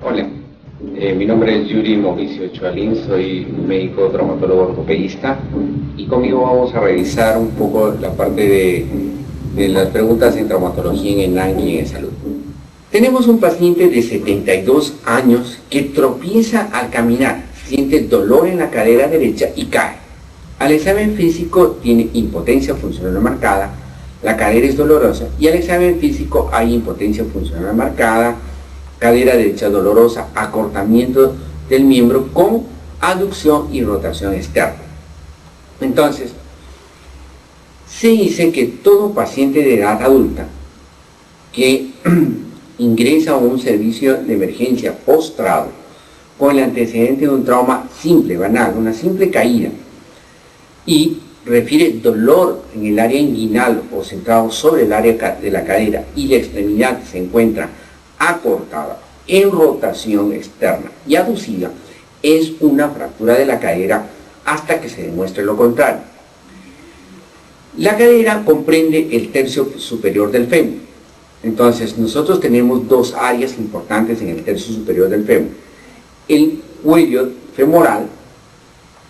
Hola, mi nombre es Yuri Mauricio Chualín, soy médico traumatólogo ortopedista y conmigo vamos a revisar un poco la parte de las preguntas en traumatología en ENANC y en salud. Tenemos un paciente de 72 años que tropieza al caminar, siente dolor en la cadera derecha y cae. Al examen físico tiene impotencia funcional marcada, la cadera es dolorosa y al examen físico hay impotencia funcional marcada, cadera derecha dolorosa, acortamiento del miembro con aducción y rotación externa. Entonces, se dice que todo paciente de edad adulta que ingresa a un servicio de emergencia postrado con el antecedente de un trauma simple, banal, una simple caída, y refiere dolor en el área inguinal o centrado sobre el área de la cadera y la extremidad se encuentra acortada, en rotación externa y aducida, es una fractura de la cadera hasta que se demuestre lo contrario. La cadera comprende el tercio superior del fémur. Entonces, nosotros tenemos dos áreas importantes en el tercio superior del fémur. El cuello femoral,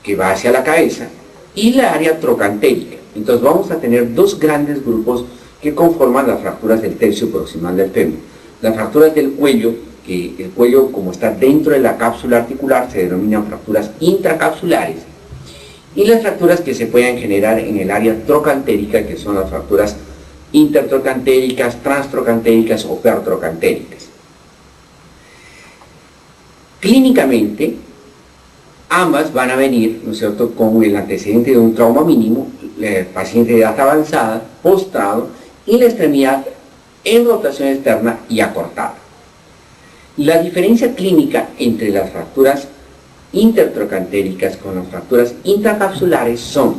que va hacia la cabeza, y la área trocantérica. Entonces, vamos a tener dos grandes grupos que conforman las fracturas del tercio proximal del fémur. Las fracturas del cuello, que el cuello como está dentro de la cápsula articular se denominan fracturas intracapsulares, y las fracturas que se pueden generar en el área trocantérica, que son las fracturas intertrocantéricas, transtrocantéricas o pertrocantéricas. Clínicamente, ambas van a venir, ¿no es cierto?, con el antecedente de un trauma mínimo, el paciente de edad avanzada, postrado, y la extremidad en rotación externa y acortada. La diferencia clínica entre las fracturas intertrocantéricas con las fracturas intracapsulares son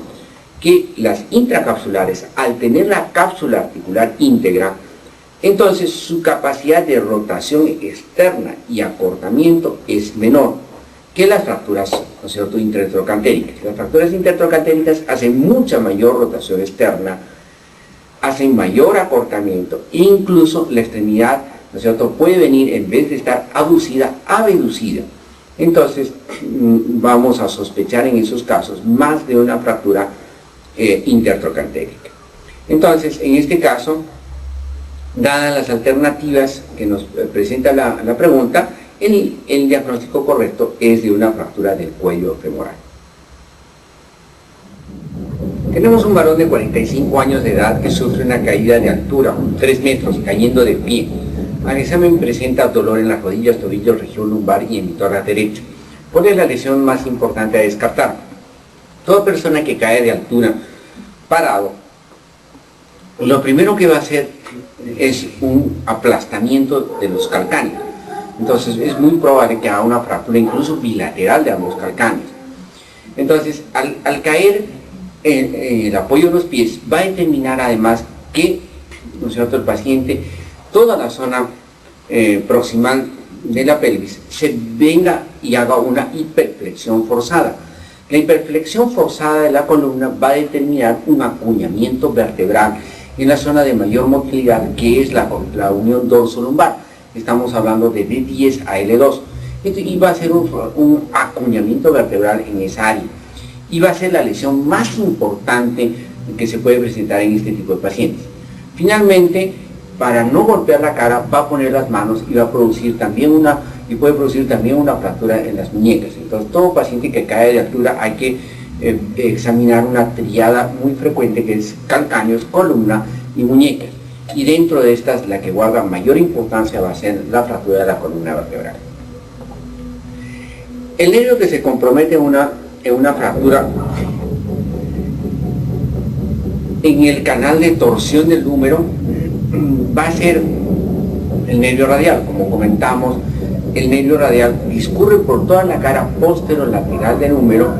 que las intracapsulares, al tener la cápsula articular íntegra, entonces su capacidad de rotación externa y acortamiento es menor que las fracturas, ¿no es cierto?, intertrocantéricas. Las fracturas intertrocantéricas hacen mucha mayor rotación externa, hacen mayor acortamiento e incluso la extremidad, ¿no es cierto?, puede venir, en vez de estar aducida, abducida. Entonces vamos a sospechar en esos casos más de una fractura intertrocantérica. Entonces, en este caso, dadas las alternativas que nos presenta la pregunta, el diagnóstico correcto es de una fractura del cuello femoral. Tenemos un varón de 45 años de edad que sufre una caída de altura, 3 metros, cayendo de pie. Al examen presenta dolor en las rodillas, tobillos, región lumbar y en mi torre derecha. ¿Cuál es la lesión más importante a descartar? Toda persona que cae de altura parado, lo primero que va a hacer es un aplastamiento de los calcáneos. Entonces es muy probable que haga una fractura incluso bilateral de ambos calcáneos. Entonces, al caer el apoyo de los pies va a determinar además que, ¿no es cierto?, el paciente, toda la zona proximal de la pelvis se venga y haga una hiperflexión forzada. La hiperflexión forzada de la columna va a determinar un acuñamiento vertebral en la zona de mayor motilidad, que es la unión dorso-lumbar. Estamos hablando de D10 a L2. Y va a ser un acuñamiento vertebral en esa área. Y va a ser la lesión más importante que se puede presentar en este tipo de pacientes. Finalmente, para no golpear la cara, va a poner las manos y va a producir también puede producir también una fractura en las muñecas. Entonces, todo paciente que cae de altura hay que examinar una triada muy frecuente que es calcáneos, columna y muñecas. Y dentro de estas, la que guarda mayor importancia va a ser la fractura de la columna vertebral. El nervio que se compromete en una fractura en el canal de torsión del húmero va a ser el nervio radial. Como comentamos, el nervio radial discurre por toda la cara posterolateral del húmero,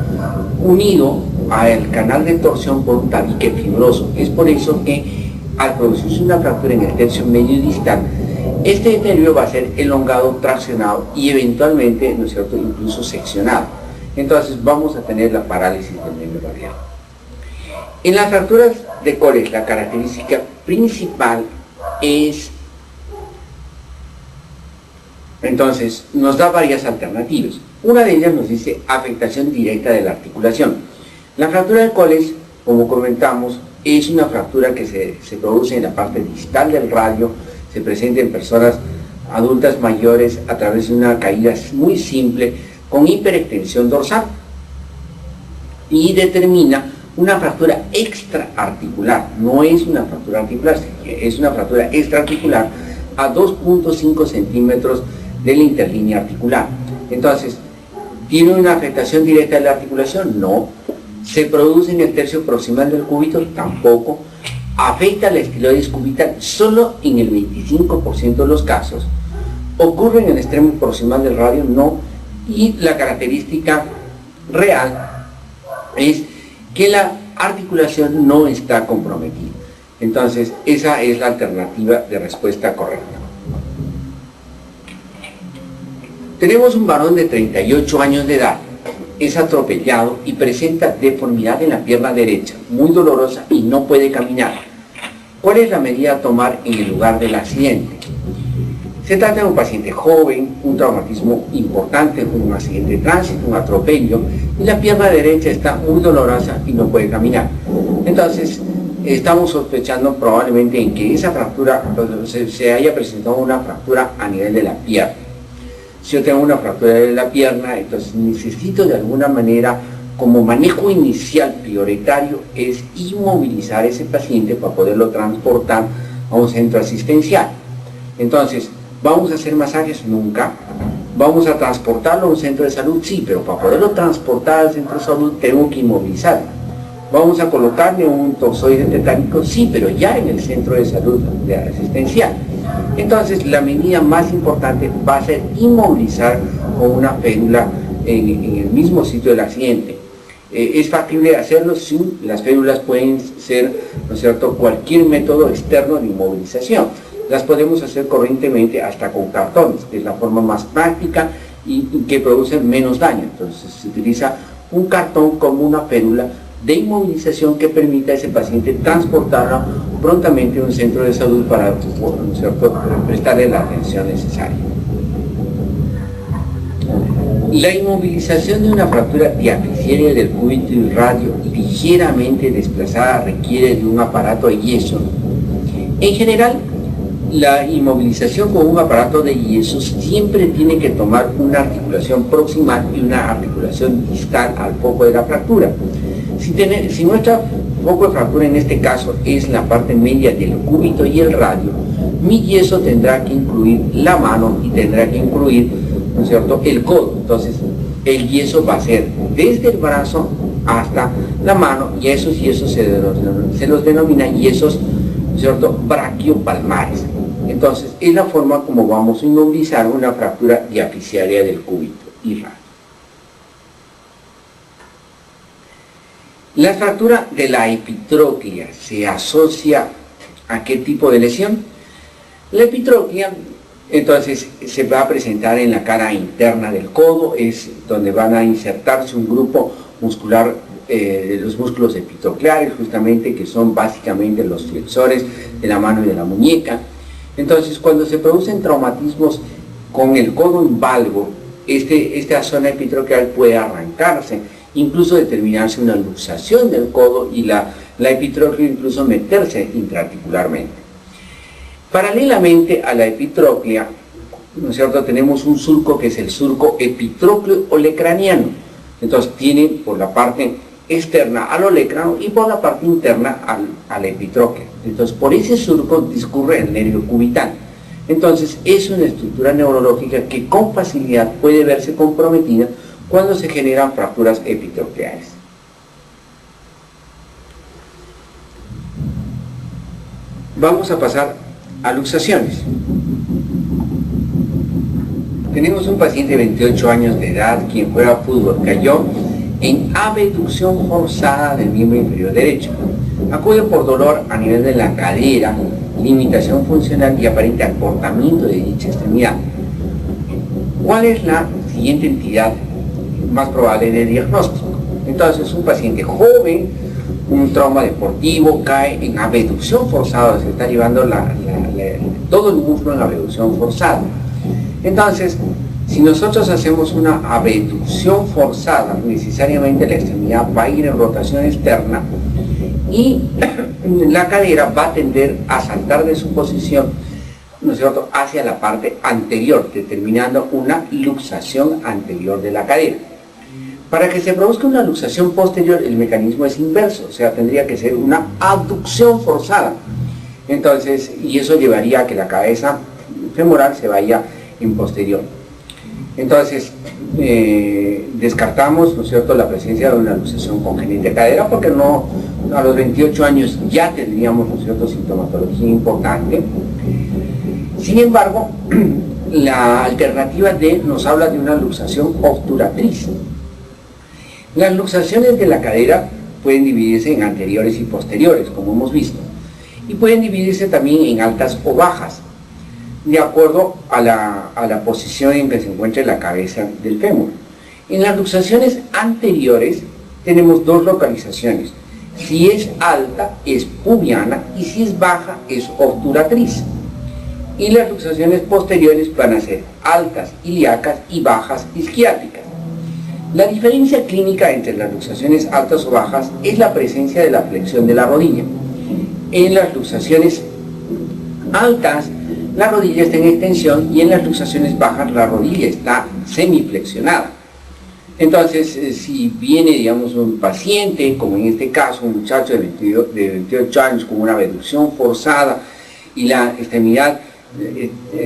unido al canal de torsión por un tabique fibroso. Es por eso que al producirse una fractura en el tercio medio y distal, este nervio va a ser elongado, traccionado y eventualmente, ¿no es cierto?, incluso seccionado. Entonces vamos a tener la parálisis del nervio radial. En las fracturas de Koresh, la característica principal es Entonces, nos da varias alternativas. Una de ellas nos dice afectación directa de la articulación. La fractura del coles, como comentamos, es una fractura que se produce en la parte distal del radio, se presenta en personas adultas mayores a través de una caída muy simple con hiperextensión dorsal y determina una fractura extraarticular. No es una fractura articular, es una fractura extraarticular a 2.5 centímetros de la interlínea articular. Entonces, ¿tiene una afectación directa de la articulación? No. ¿Se produce en el tercio proximal del cúbito? Tampoco. ¿Afecta la estiloides cubital? Solo en el 25% de los casos. ¿Ocurre en el extremo proximal del radio? No. Y la característica real es que la articulación no está comprometida. Entonces, esa es la alternativa de respuesta correcta. Tenemos un varón de 38 años de edad, es atropellado y presenta deformidad en la pierna derecha, muy dolorosa y no puede caminar. ¿Cuál es la medida a tomar en el lugar del accidente? Se trata de un paciente joven, un traumatismo importante, un accidente de tránsito, un atropello, y la pierna derecha está muy dolorosa y no puede caminar. Entonces, estamos sospechando probablemente en que esa fractura, se haya presentado una fractura a nivel de la pierna. Si yo tengo una fractura de la pierna, entonces necesito de alguna manera, como manejo inicial prioritario, es inmovilizar a ese paciente para poderlo transportar a un centro asistencial. Entonces, ¿vamos a hacer masajes? Nunca. ¿Vamos a transportarlo a un centro de salud? Sí, pero para poderlo transportar al centro de salud tengo que inmovilizarlo. ¿Vamos a colocarle un toxoide tetánico? Sí, pero ya en el centro de salud asistencial. Entonces, la medida más importante va a ser inmovilizar con una férula en el mismo sitio del accidente. ¿Es factible hacerlo? Sí, las férulas pueden ser, ¿no es cierto?, cualquier método externo de inmovilización. Las podemos hacer corrientemente hasta con cartones, que es la forma más práctica y que produce menos daño. Entonces, se utiliza un cartón como una férula de inmovilización que permita a ese paciente transportarlo prontamente a un centro de salud para, ¿no es cierto?, prestarle la atención necesaria. La inmovilización de una fractura diaficiaria del cúbito y radio ligeramente desplazada requiere de un aparato de yeso. En general, la inmovilización con un aparato de yeso siempre tiene que tomar una articulación proximal y una articulación distal al foco de la fractura. Si nuestra foco de fractura en este caso es la parte media del cúbito y el radio, mi yeso tendrá que incluir la mano y tendrá que incluir, ¿no es cierto?, el codo. Entonces, el yeso va a ser desde el brazo hasta la mano, y a esos yesos se los denomina yesos, ¿no es cierto?, braquiopalmares. Entonces, es la forma como vamos a inmovilizar una fractura diaficiaria del cúbito y radio. La fractura de la epitróclea se asocia a qué tipo de lesión. La epitróclea, entonces, se va a presentar en la cara interna del codo, es donde van a insertarse un grupo muscular de los músculos epitrocleares, justamente, que son básicamente los flexores de la mano y de la muñeca. Entonces, cuando se producen traumatismos con el codo en valgo, esta zona epitroclear puede arrancarse, incluso determinarse una luxación del codo y la epitróclea incluso meterse intraarticularmente. Paralelamente a la epitróclea, ¿no es cierto?, tenemos un surco que es el surco epitrócleo olecraniano. Entonces tiene por la parte externa al olecrano y por la parte interna al epitrócleo. Entonces por ese surco discurre el nervio cubital. Entonces es una estructura neurológica que con facilidad puede verse comprometida cuando se generan fracturas epitrocleares. Vamos a pasar a luxaciones. Tenemos un paciente de 28 años de edad quien juega fútbol, cayó en abducción forzada del miembro inferior derecho. Acude por dolor a nivel de la cadera, limitación funcional y aparente acortamiento de dicha extremidad. ¿Cuál es la siguiente entidad más probable de diagnóstico? Entonces, un paciente joven, un trauma deportivo, cae en abducción forzada, se está llevando todo el músculo en abducción forzada. Entonces, si nosotros hacemos una abducción forzada, necesariamente la extremidad va a ir en rotación externa y la cadera va a tender a saltar de su posición, ¿no es cierto?, hacia la parte anterior, determinando una luxación anterior de la cadera. Para que se produzca una luxación posterior, el mecanismo es inverso, o sea, tendría que ser una abducción forzada. Entonces, y eso llevaría a que la cabeza femoral se vaya en posterior. Entonces, descartamos, ¿no es cierto?, la presencia de una luxación congénita de cadera, porque no, a los 28 años ya tendríamos, ¿no es cierto?, sintomatología importante. Sin embargo, la alternativa D nos habla de una luxación obturatriz. Las luxaciones de la cadera pueden dividirse en anteriores y posteriores, como hemos visto, y pueden dividirse también en altas o bajas, de acuerdo a la posición en que se encuentra la cabeza del fémur. En las luxaciones anteriores tenemos dos localizaciones. Si es alta, es pubiana, y si es baja, es obturatriz. Y las luxaciones posteriores van a ser altas ilíacas y bajas isquiáticas. La diferencia clínica entre las luxaciones altas o bajas es la presencia de la flexión de la rodilla. En las luxaciones altas, la rodilla está en extensión, y en las luxaciones bajas la rodilla está semiflexionada. Entonces, si viene, digamos, un paciente, como en este caso, un muchacho de 28 años con una abducción forzada y la extremidad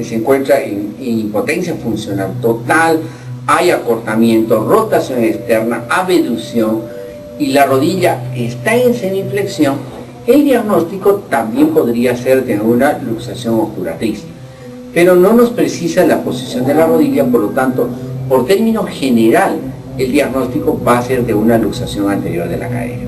se encuentra en impotencia funcional total, hay acortamiento, rotación externa, abducción, y la rodilla está en semiflexión, el diagnóstico también podría ser de una luxación obturatriz, pero no nos precisa la posición de la rodilla, por lo tanto, por término general, el diagnóstico va a ser de una luxación anterior de la cadera.